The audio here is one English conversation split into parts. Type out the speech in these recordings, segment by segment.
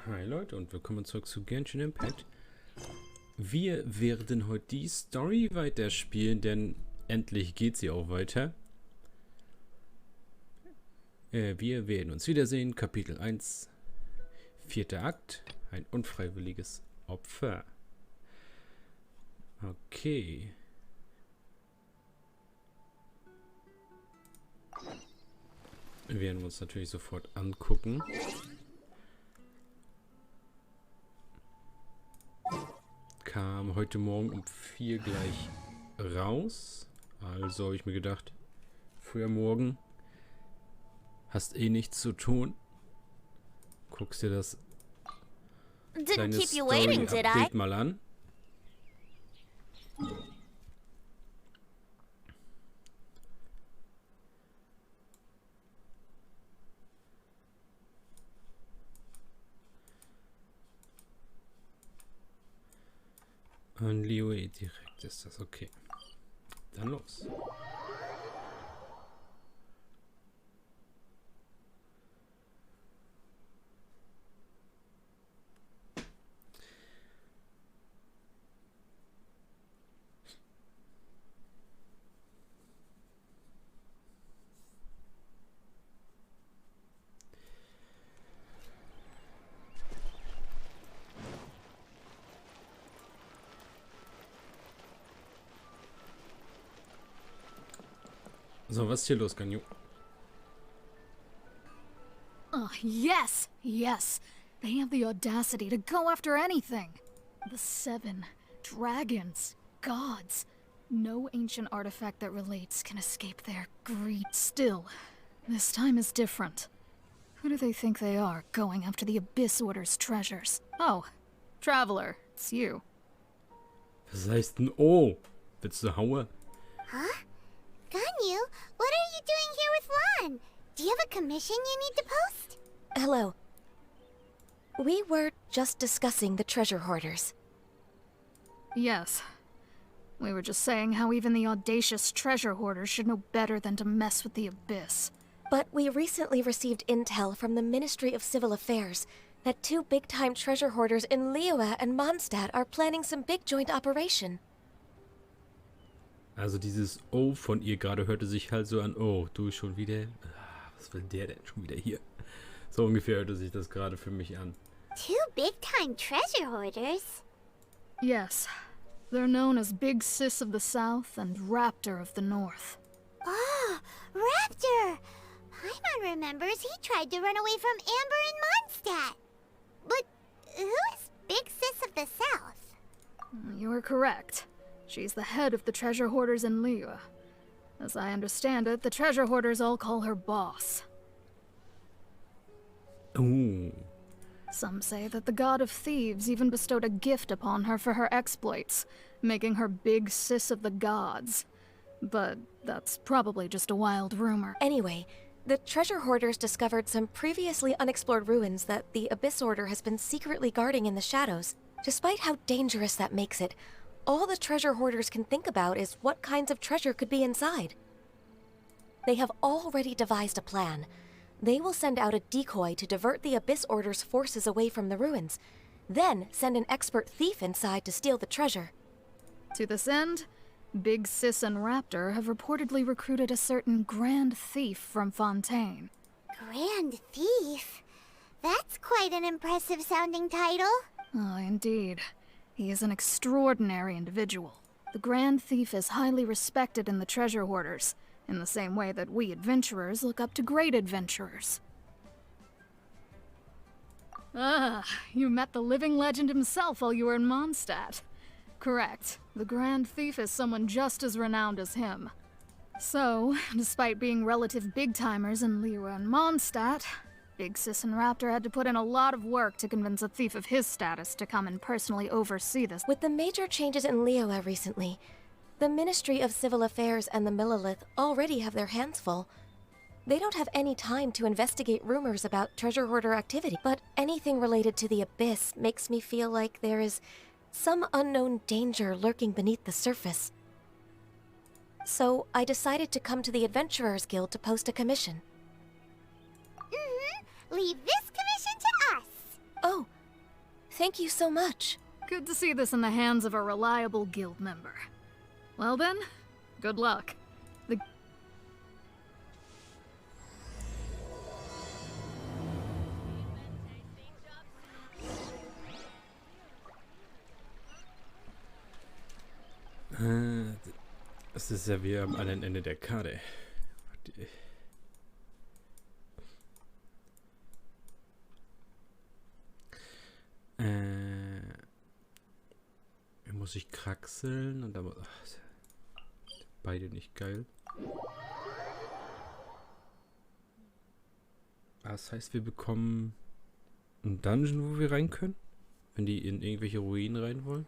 Hi Leute und willkommen zurück zu Genshin Impact. Wir werden heute die Story weiterspielen, denn endlich geht sie auch weiter. Wir werden uns wiedersehen. Kapitel 1, 4. Akt, ein unfreiwilliges Opfer. Okay. Wir werden uns natürlich sofort angucken. Kam heute Morgen um 4 gleich raus. Also habe ich mir gedacht, früher morgen hast eh nichts zu tun. Guckst dir das kleine Story-Update mal an. An Liyue direkt ist das, okay. Dann los. So, was ist hier los, Ganyu? Oh, yes! Yes! They have the audacity to go after anything! The 7 dragons, gods. No ancient artifact that relates can escape their greed. Still, this time is different. Who do they think they are, going after the Abyss Order's treasures? Oh, Traveler, it's you. Was heißt denn oh? Willst du hauen? Huh? Ganyu, what are you doing here with Lan? Do you have a commission you need to post? Hello. We were just discussing the treasure hoarders. Yes. We were just saying how even the audacious treasure hoarders should know better than to mess with the Abyss. But we recently received intel from the Ministry of Civil Affairs that 2 big-time treasure hoarders in Liyue and Mondstadt are planning some big joint operation. Also dieses Oh von ihr gerade hörte sich halt so an, oh, du schon wieder? Was will der denn schon wieder hier? So ungefähr hörte sich das gerade für mich an. 2 big-time treasure hoarders? Yes. They're known as Big Sis of the South and Raptor of the North. Oh, Raptor! Paimon remembers he tried to run away from Amber in Mondstadt. But who is Big Sis of the South? You are correct. She's the head of the treasure hoarders in Liyue. As I understand it, the treasure hoarders all call her boss. Oh. Some say that the god of thieves even bestowed a gift upon her for her exploits, making her Big Sis of the gods. But that's probably just a wild rumor. Anyway, the treasure hoarders discovered some previously unexplored ruins that the Abyss Order has been secretly guarding in the shadows. Despite how dangerous that makes it, all the treasure hoarders can think about is what kinds of treasure could be inside. They have already devised a plan. They will send out a decoy to divert the Abyss Order's forces away from the ruins, then send an expert thief inside to steal the treasure. To this end, Big Sis and Raptor have reportedly recruited a certain Grand Thief from Fontaine. Grand Thief? That's quite an impressive sounding title. Oh, indeed. He is an extraordinary individual. The Grand Thief is highly respected in the treasure hoarders, in the same way that we adventurers look up to great adventurers. Ah, you met the living legend himself while you were in Mondstadt. Correct. The Grand Thief is someone just as renowned as him. So, despite being relative big-timers in Liyue and Mondstadt, Big Sis and Raptor had to put in a lot of work to convince a thief of his status to come and personally oversee this. With the major changes in Liyue recently, the Ministry of Civil Affairs and the Millelith already have their hands full. They don't have any time to investigate rumors about treasure hoarder activity, but anything related to the Abyss makes me feel like there is some unknown danger lurking beneath the surface. So I decided to come to the Adventurers Guild to post a commission. Leave this commission to us. Oh, Thank you so much. Good to see this in the hands of a reliable guild member. Well then, good luck. Das ist ja wie am anderen Ende der Karte. Muss ich kraxeln und aber beide nicht geil. Das heißt, wir bekommen einen Dungeon, wo wir rein können, wenn die in irgendwelche Ruinen rein wollen.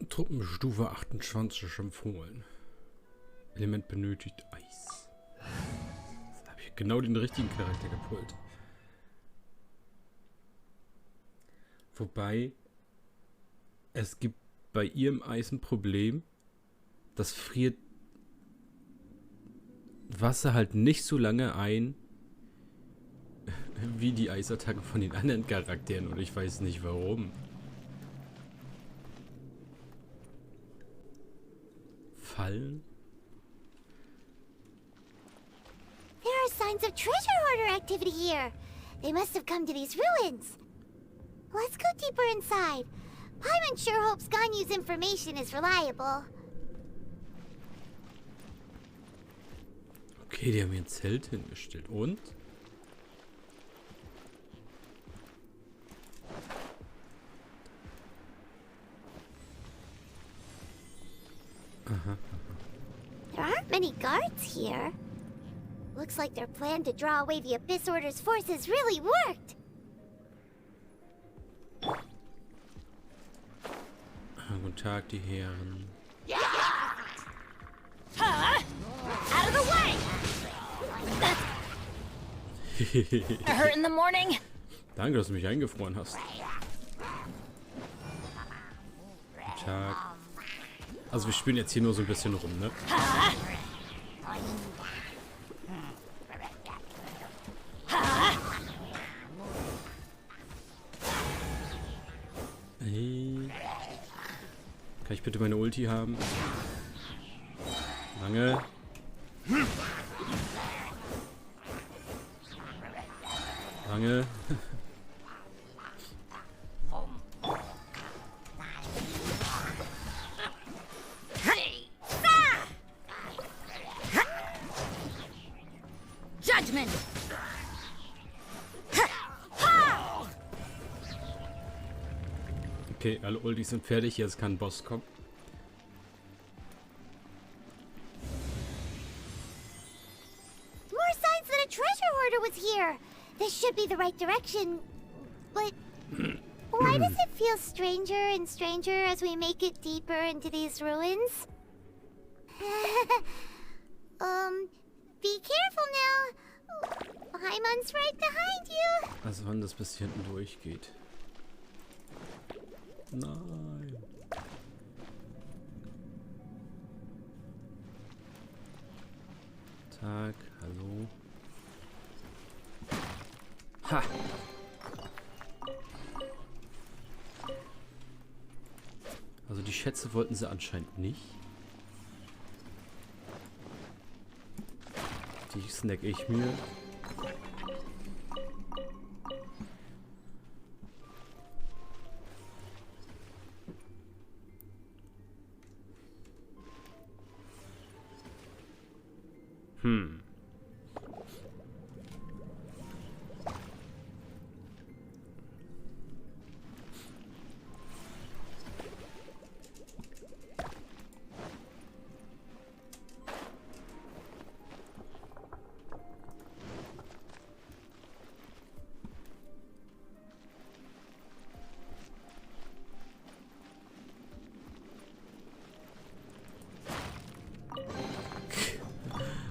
Truppenstufe 28 empfohlen. Element benötigt Eis. Da habe ich genau den richtigen Charakter gepult. Wobei es gibt bei ihrem Eis ein Problem. Das friert Wasser halt nicht so lange ein wie die Eisattacken von den anderen Charakteren und ich weiß nicht warum. Fallen? There are signs of treasure hoarder activity here. They must have come to these ruins. Let's go deeper inside. Paimon sure hopes Ganyu's information is reliable. Okay, die haben hier ein Zelt hingestellt. Und? There aren't many guards here. Looks like their plan to draw away the Abyss Order's forces really worked. Guten Tag, die Herren. Out of the way! A hurt in the morning? Danke, dass du mich eingefroren hast. Guten Tag. Also wir spielen jetzt hier nur so ein bisschen rum, ne? Hey. Kann ich bitte meine Ulti haben? Lange. Lange. Judgment! Okay, alle Ultis sind fertig, jetzt kann ein Boss kommen. More signs that a treasure hoarder was here. This should be the right direction. But why does it feel stranger and stranger as we make it deeper into these ruins? Be careful now. Paimon's right behind you. Also wann das bis hier hinten durchgeht. Nein. Tag, hallo. Ha! Also die Schätze wollten sie anscheinend nicht. Die snack ich mir.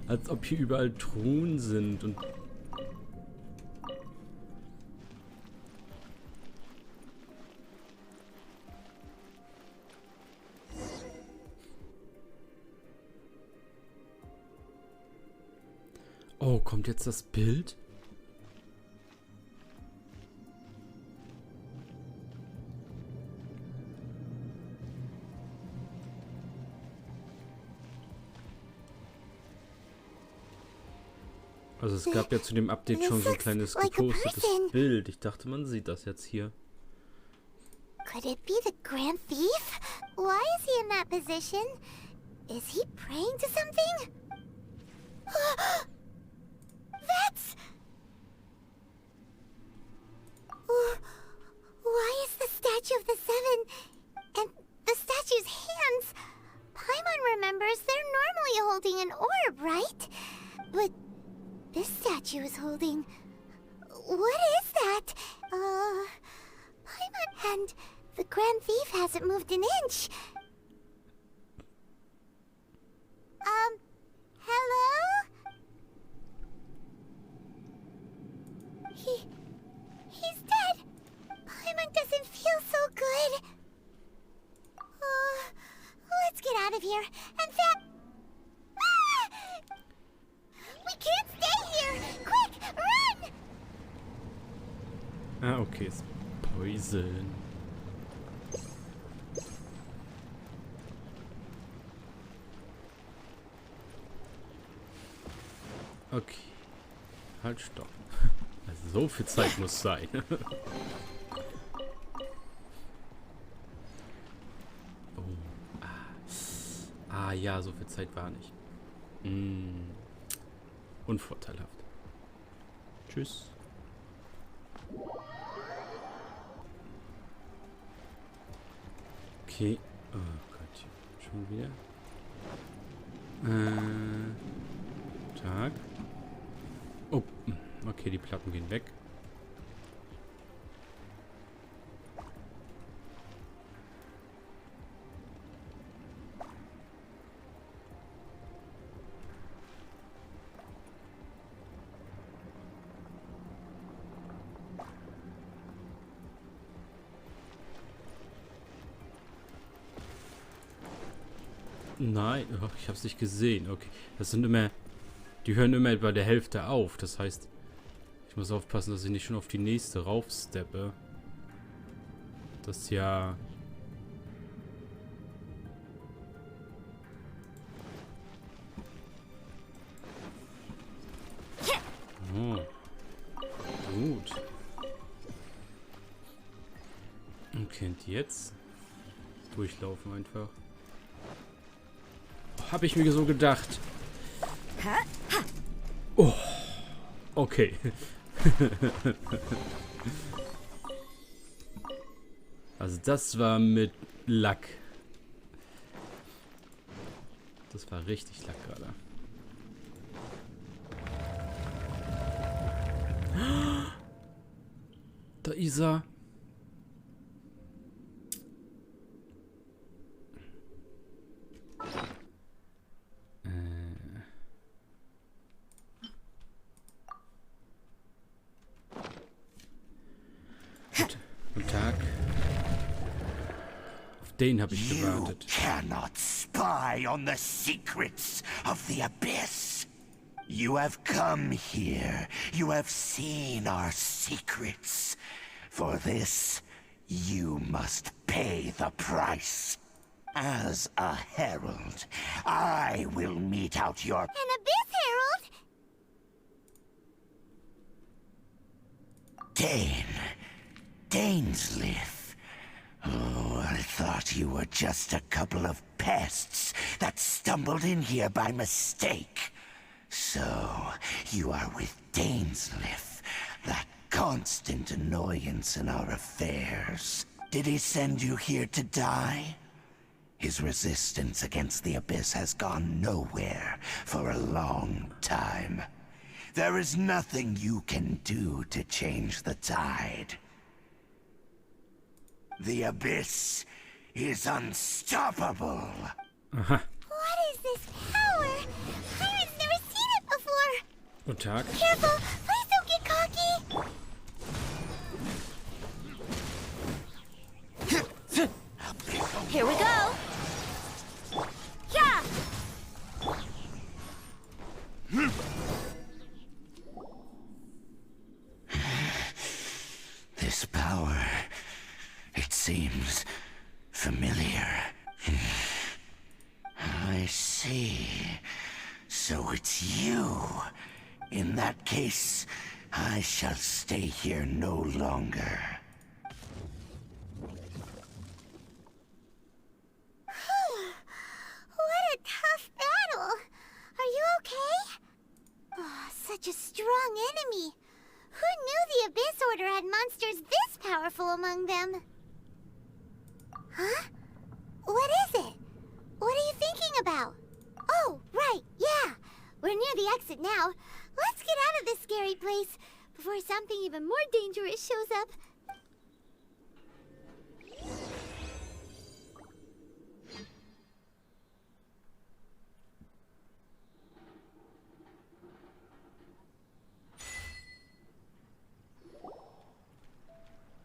Als ob hier überall Truhen sind und... Oh, kommt jetzt das Bild? Also es gab ja zu dem Update schon so ein kleines gepostetes Bild. Ich dachte, man sieht das jetzt hier. Could it be the Grand Thief? Why is he in that position? Is he praying to something? That's... Why is the statue of the Seven and the statue's hands? Paimon remembers they're normally holding an orb, right? But this statue is holding... What is that? Paimon and the Grand Thief hasn't moved an inch. Hello? He's dead. Paimon doesn't feel so good. Let's get out of here. And that... Ah! We can't stay here! Quick, run! Ah, okay, ist Poison. Okay. Halt, stopp. Also so viel Zeit muss sein. Oh. Ah, ja, so viel Zeit war nicht. Unvorteilhaft. Tschüss. Okay. Oh Gott. Schon wieder. Tag. Oh. Okay, die Platten gehen weg. Nein, oh, ich hab's nicht gesehen. Okay, das sind immer... Die hören immer bei der Hälfte auf. Das heißt, ich muss aufpassen, dass ich nicht schon auf die nächste raufsteppe. Das ist ja... Oh. Gut. Okay, und jetzt? Durchlaufen einfach. Habe ich mir so gedacht. Oh. Okay. Also das war mit Lack. Das war richtig Lack gerade. Da ist er. Guten Tag. Auf den habe ich gewartet. You cannot spy on the secrets of the abyss. You have come here. You have seen our secrets. For this, you must pay the price. As a herald, I will mete out your... An abyss herald? Dainsleif. Oh, I thought you were just a couple of pests that stumbled in here by mistake. So, you are with Dainsleif, that constant annoyance in our affairs. Did he send you here to die? His resistance against the Abyss has gone nowhere for a long time. There is nothing you can do to change the tide. The Abyss is unstoppable. Aha. What is this power? Pirates never seen Guten Tag. Careful! Please don't get cocky! Here we go! Yeah! This power, it seems familiar. I see. So it's you. In that case, I shall stay here no longer. What a tough battle! Are you okay? Oh, such a strong enemy. Who knew the Abyss Order had monsters this powerful among them? Huh? What is it? What are you thinking about? Oh, right, yeah. We're near the exit now. Let's get out of this scary place before something even more dangerous shows up.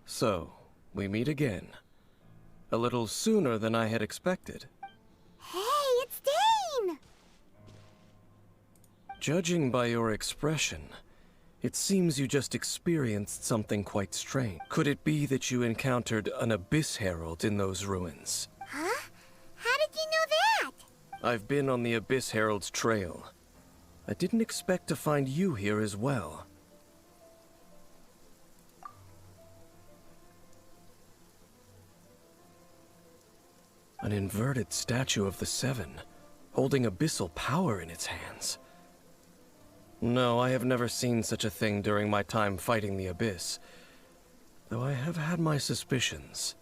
So, we meet again. A little sooner than I had expected. Hey, it's Dane! Judging by your expression, it seems you just experienced something quite strange. Could it be that you encountered an Abyss Herald in those ruins? Huh? How did you know that? I've been on the Abyss Herald's trail. I didn't expect to find you here as well. An inverted statue of the Seven, holding abyssal power in its hands. No, I have never seen such a thing during my time fighting the Abyss, though I have had my suspicions.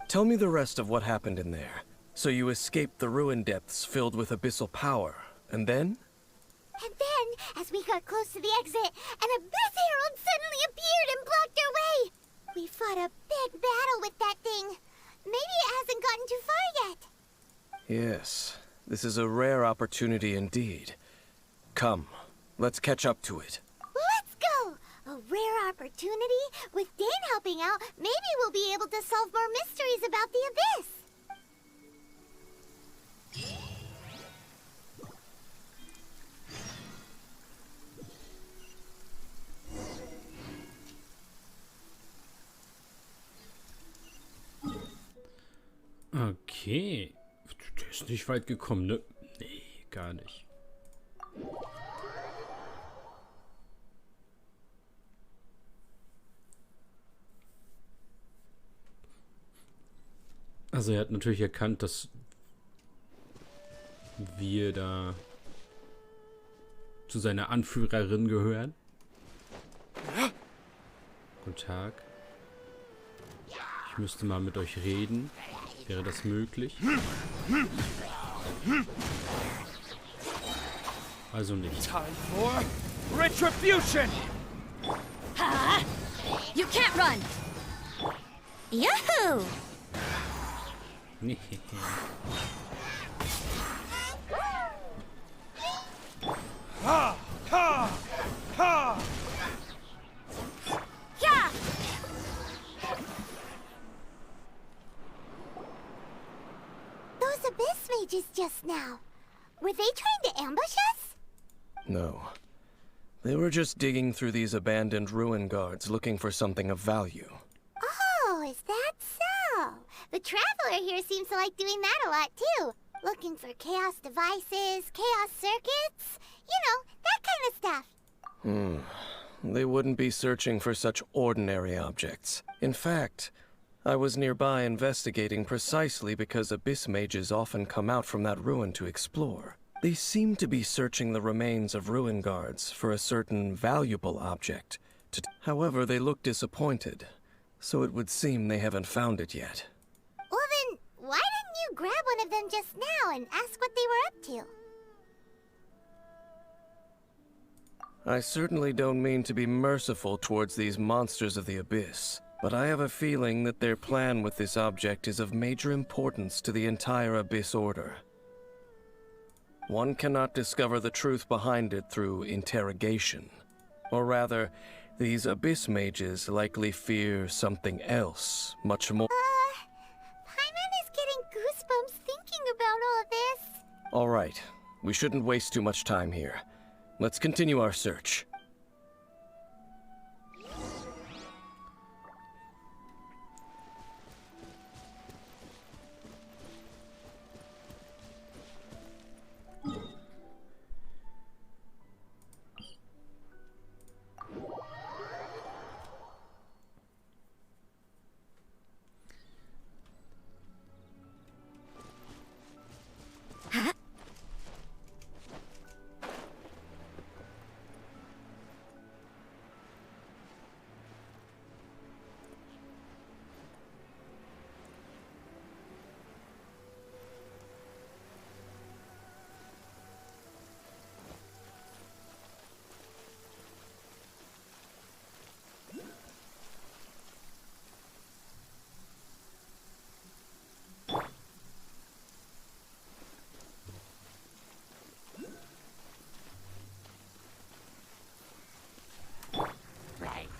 Tell me the rest of what happened in there. So you escaped the ruin depths filled with abyssal power, and then? And then, as we got close to the exit, an Abyss Herald suddenly appeared and blocked our way! We fought a big battle with that thing. Maybe it hasn't gotten too far yet. Yes, this is a rare opportunity indeed. Come, let's catch up to it. Let's go! A rare opportunity? With Dane helping out, maybe we'll be able to solve more mysteries about the Abyss. Okay. Der ist nicht weit gekommen, ne? Nee, gar nicht. Also er hat natürlich erkannt, dass wir da zu seiner Anführerin gehören. Guten Tag. Ich müsste mal mit euch reden. Wäre das möglich? Also nicht. Time for retribution! You can't run! Yahoo! Nee. Ha! Ha! Ha! Yeah! Those Abyss mages just now. Were they trying to ambush us? No. They were just digging through these abandoned ruin guards looking for something of value. Oh, is that so? The Traveler here seems to like doing that a lot too. Looking for chaos devices, chaos circuits, you know, that kind of stuff. They wouldn't be searching for such ordinary objects. In fact, I was nearby investigating precisely because Abyss mages often come out from that ruin to explore. They seem to be searching the remains of ruin guards for a certain valuable object. However, they look disappointed, so it would seem they haven't found it yet. Well then, why didn't you grab one of them just now and ask what they were up to? I certainly don't mean to be merciful towards these monsters of the Abyss, but I have a feeling that their plan with this object is of major importance to the entire Abyss Order. One cannot discover the truth behind it through interrogation. Or rather, these abyss mages likely fear something else, much more. Paimon is getting goosebumps thinking about all this. All right, we shouldn't waste too much time here. Let's continue our search.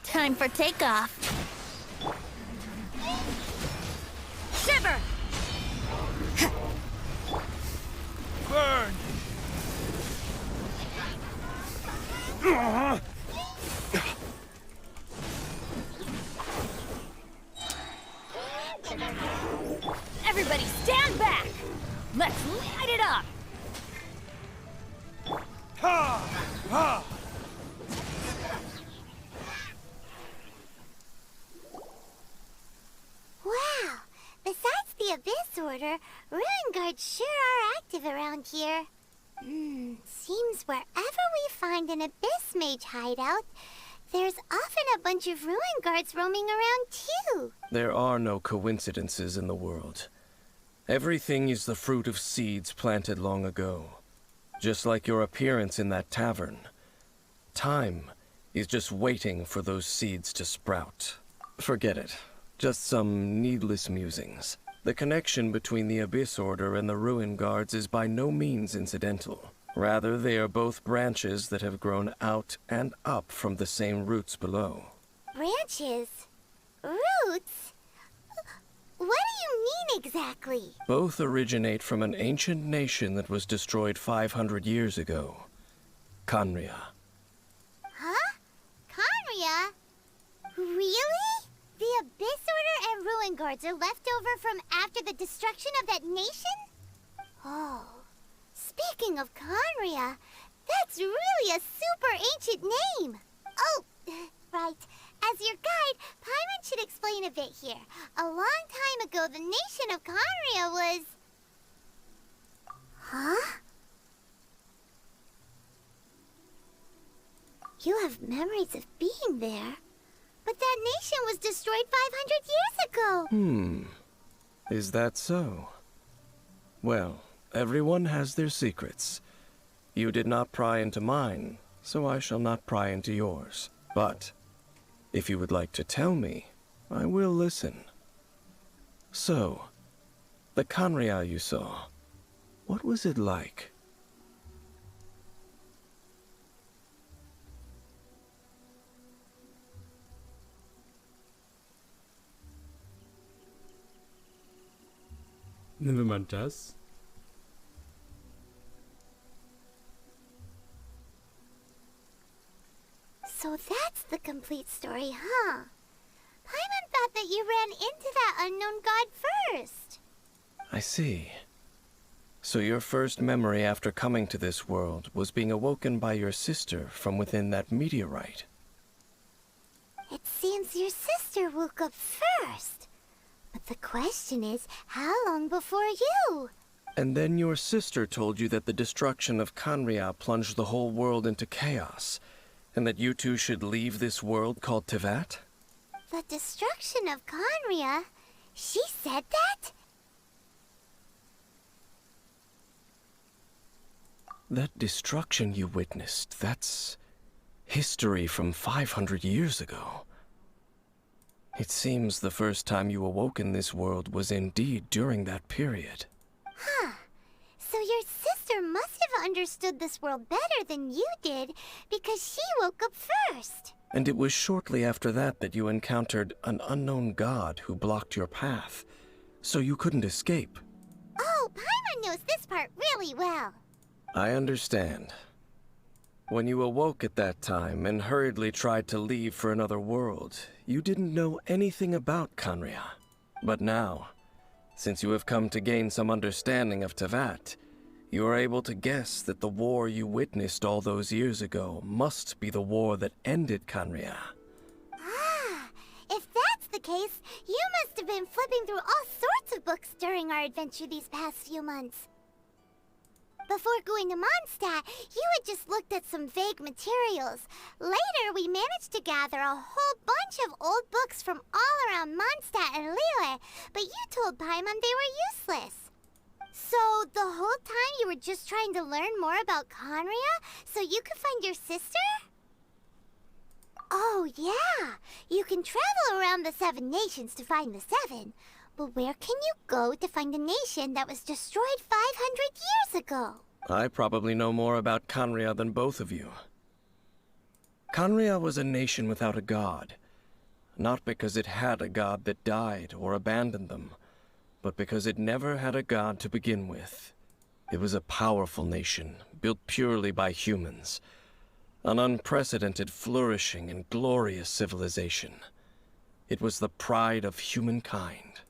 Time for takeoff. Shiver! Burn! Everybody stand back! Let's light it up! Ha! Ha! Wow! Besides the Abyss Order, Ruin Guards sure are active around here. Seems wherever we find an Abyss Mage hideout, there's often a bunch of Ruin Guards roaming around too. There are no coincidences in the world. Everything is the fruit of seeds planted long ago. Just like your appearance in that tavern. Time is just waiting for those seeds to sprout. Forget it. Just some needless musings. The connection between the Abyss Order and the Ruin Guards is by no means incidental. Rather, they are both branches that have grown out and up from the same roots below. Branches? Roots? What do you mean exactly? Both originate from an ancient nation that was destroyed 500 years ago. Khaenri'ah. Huh? Khaenri'ah? Really? The Abyss Order and Ruin Guards are left over from after the destruction of that nation? Oh. Speaking of Khaenri'ah, that's really a super ancient name. Oh, right. As your guide, Paimon should explain a bit here. A long time ago, the nation of Khaenri'ah was... Huh? You have memories of being there. But that nation was destroyed 500 years ago. Is that so? Well, everyone has their secrets. You did not pry into mine, so I shall not pry into yours. But if you would like to tell me, I will listen. So, the Khaenri'ah you saw, what was it like? Nehmen wir mal das. So that's the complete story, huh? Paimon thought that you ran into that unknown god first. I see. So your first memory after coming to this world was being awoken by your sister from within that meteorite. It seems your sister woke up first. But the question is, how long before you? And then your sister told you that the destruction of Khaenri'ah plunged the whole world into chaos, and that you two should leave this world called Teyvat? The destruction of Khaenri'ah? She said that? That destruction you witnessed, that's history from 500 years ago. It seems the first time you awoke in this world was indeed during that period. Huh. So your sister sister must have understood this world better than you did, because she woke up first. And it was shortly after that that you encountered an unknown god who blocked your path, so you couldn't escape. Oh, Paimon knows this part really well. I understand. When you awoke at that time and hurriedly tried to leave for another world, you didn't know anything about Khaenri'ah. But now, since you have come to gain some understanding of Teyvat, you are able to guess that the war you witnessed all those years ago must be the war that ended Khaenri'ah. Ah, if that's the case, you must have been flipping through all sorts of books during our adventure these past few months. Before going to Mondstadt, you had just looked at some vague materials. Later, we managed to gather a whole bunch of old books from all around Mondstadt and Liyue, but you told Paimon they were useless. So, the whole time you were just trying to learn more about Khaenri'ah so you could find your sister? Oh, yeah. You can travel around the 7 nations to find the 7. But where can you go to find a nation that was destroyed 500 years ago? I probably know more about Khaenri'ah than both of you. Khaenri'ah was a nation without a god. Not because it had a god that died or abandoned them, but because it never had a god to begin with. It was a powerful nation, built purely by humans. An unprecedented, flourishing, and glorious civilization. It was the pride of humankind.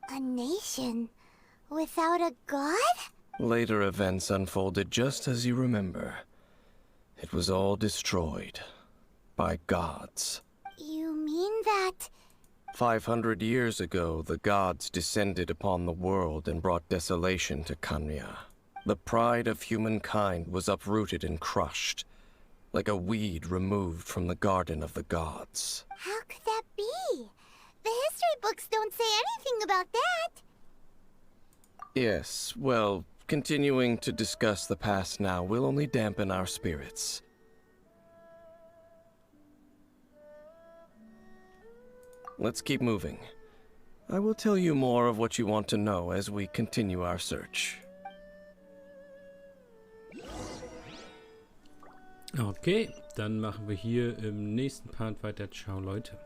A nation without a god? Later events unfolded just as you remember. It was all destroyed by gods. You mean that... 500 years ago, the gods descended upon the world and brought desolation to Khaenri'ah. The pride of humankind was uprooted and crushed, like a weed removed from the garden of the gods. How could that be? The history books don't say anything about that. Yes, well, continuing to discuss the past now will only dampen our spirits. Let's keep moving. I will tell you more of what you want to know as we continue our search. Okay, dann machen wir hier im nächsten Part weiter. Ciao, Leute.